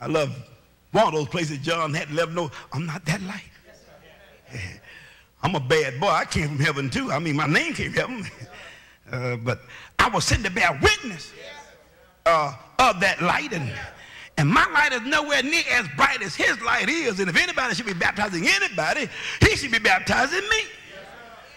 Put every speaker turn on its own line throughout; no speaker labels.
I love one of those places John had to let them know, I'm not that light. I'm a bad boy. I came from heaven too. I mean, my name came from heaven. But I was sent to bear witness of that light. And my light is nowhere near as bright as his light is. And if anybody should be baptizing anybody, he should be baptizing me.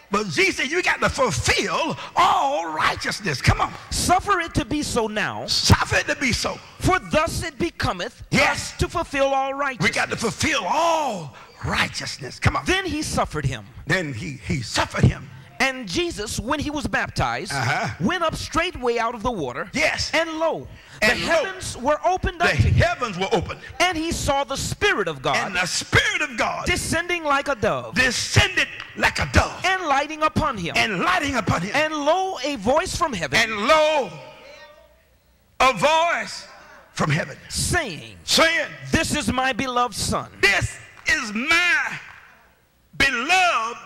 But Jesus said, you got to fulfill all righteousness. Come on.
Suffer it to be so now.
Suffer it to be so.
For thus it becometh us to fulfill all righteousness.
We got to fulfill all righteousness. Come on.
Then he suffered him.
Then he suffered him.
And Jesus, when he was baptized, went up straightway out of the water.
Yes.
And lo, the heavens were opened unto him.
The heavens were opened.
And he saw the Spirit of God.
And the Spirit of God.
Descending like a dove.
Descended like a dove.
And lighting upon him.
And lighting upon him.
And lo, a voice from heaven.
And lo, a voice from heaven.
Saying,
this is my beloved Son. This is my beloved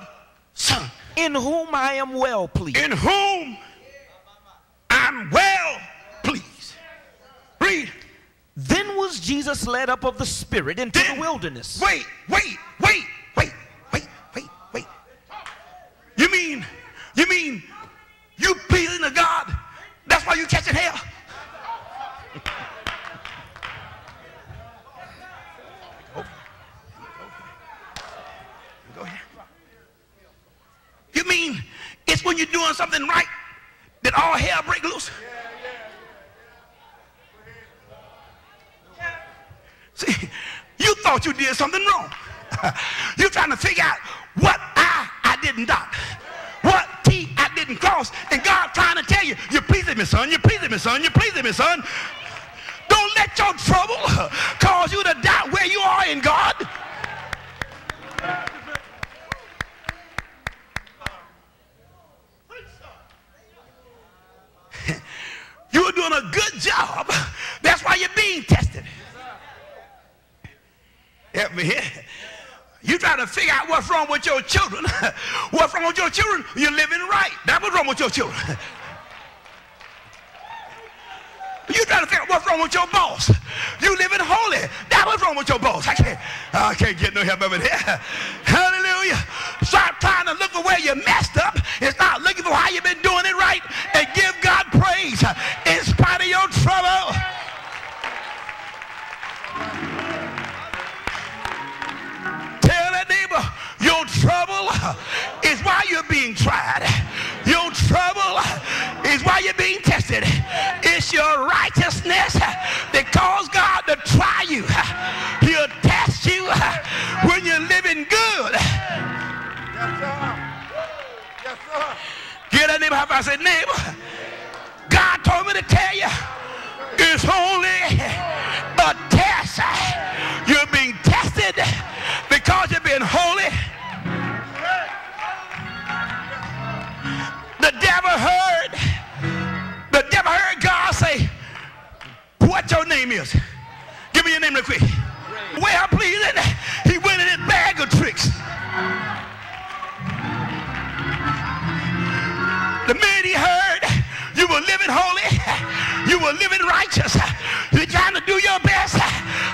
Son.
In whom I am well pleased.
In whom I'm well pleased. Read.
Then was Jesus led up of the Spirit into the wilderness.
Wait. You mean you pleasing to God? That's why you catching hell? Go ahead. You mean it's when you're doing something right that all hell break loose? See, you thought you did something wrong. You're trying to figure out what I didn't dot, what T I didn't cross, and God trying to tell you, you're pleasing me, son, you're pleasing me, son, you're pleasing me, son. Don't let your trouble cause you to doubt where you are in God. You're doing a good job. That's why you're being tested. Help me here. You try to figure out what's wrong with your children. What's wrong with your children? You're living right. That's what's wrong with your children. You try to figure out what's wrong with your boss. You living holy. That's what's wrong with your boss. I can't get no help over there. Hallelujah. Start trying to look for where you messed up and start looking for how you've been doing it right and give God praise in spite of your trouble. Tell that neighbor, your trouble is why you're being tried. Your trouble is why you're being tested. It's your righteousness that caused God to try you. He'll test you when you're living good. Yes, sir. Yes, sir. Get that neighbor. I said, neighbor, God told me to tell you, it's only a test. You're being tested because you're being holy. The devil heard God say, what your name is? Give me your name real quick. Well pleasing, he went in his bag of tricks. The minute he heard you were living holy, you were living righteous, you're trying to do your best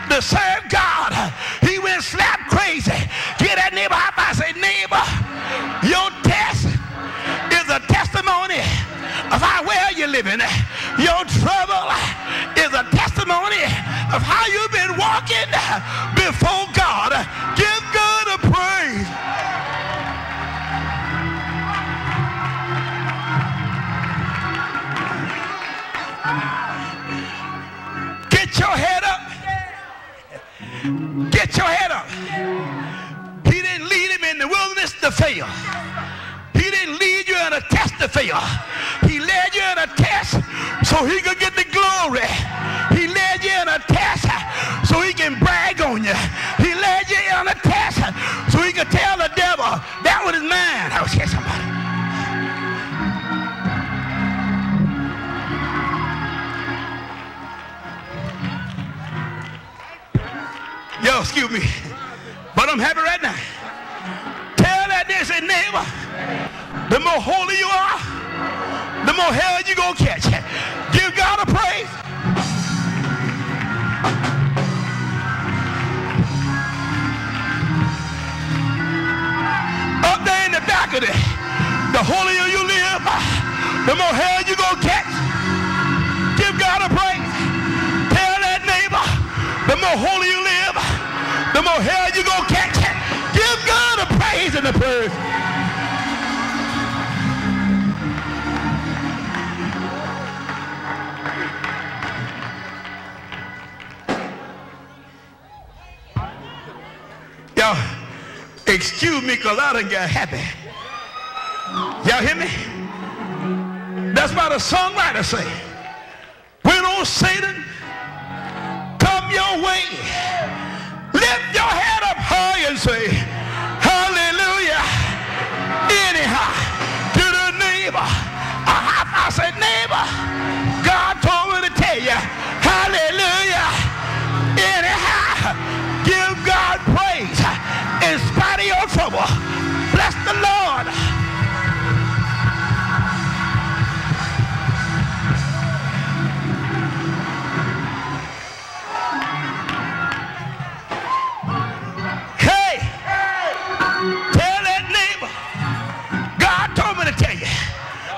to serve God, he went slap crazy. Get that neighbor high five. Say, neighbor, your test is a testimony of how well you're living. Your trouble is a testimony of how you've been walking before God. Give God a praise. Get your head up. Get your head up. He didn't lead him in the wilderness to fail. He didn't lead you in a test to fail. He led you in a test so he could get the glory. He led you in a test so he can brag on you. He led you in a test so he could tell the devil, that one is mine. I was here somebody. Yo, excuse me, but I'm happy right now. Tell that there, say, neighbor, the more holy you are, the more hell you're going to catch. Give God a praise. more holy you live, the more hell you gonna catch. Give God the praise and the praise. Y'all, excuse me because I done got happy. Y'all hear me? That's why the songwriter say, when old Satan come your way, lift your head up high and say, hallelujah. Anyhow, to the neighbor, I said, neighbor, God told me to tell you, hallelujah. Anyhow, give God praise in spite of your trouble. Bless the Lord.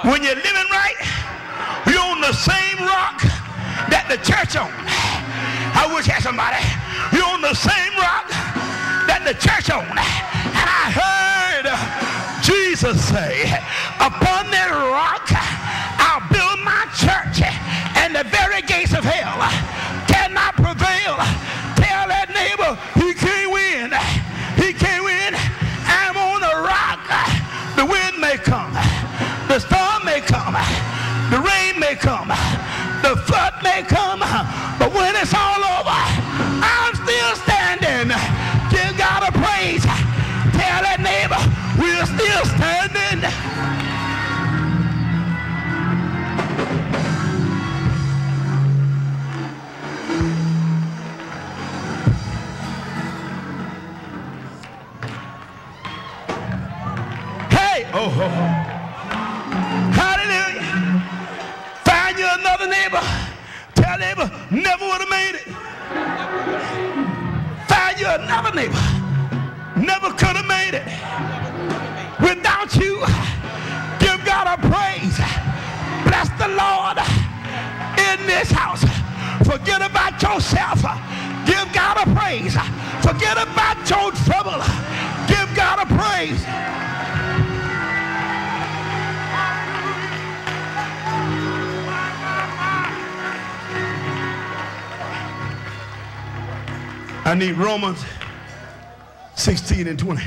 When you're living right, you're on the same rock that the church on. I wish I had somebody. You're on the same rock that the church on. And I heard Jesus say, upon that rock I'll build my church, and the very gates of hell cannot prevail. Tell that neighbor he can't win. He can't win. I'm on the rock. The wind may come. The storm may come, the rain may come, the flood may come, but when it's all over, I'm still standing. Give God a praise. Tell that neighbor, we're still standing. Hey, oh. Find you another neighbor. Tell neighbor, never would have made it. Find you another neighbor. Never could have made it. Without you, give God a praise. Bless the Lord in this house. Forget about yourself. Give God a praise. Forget about your trouble. Give God a praise. I need Romans 16 and 20.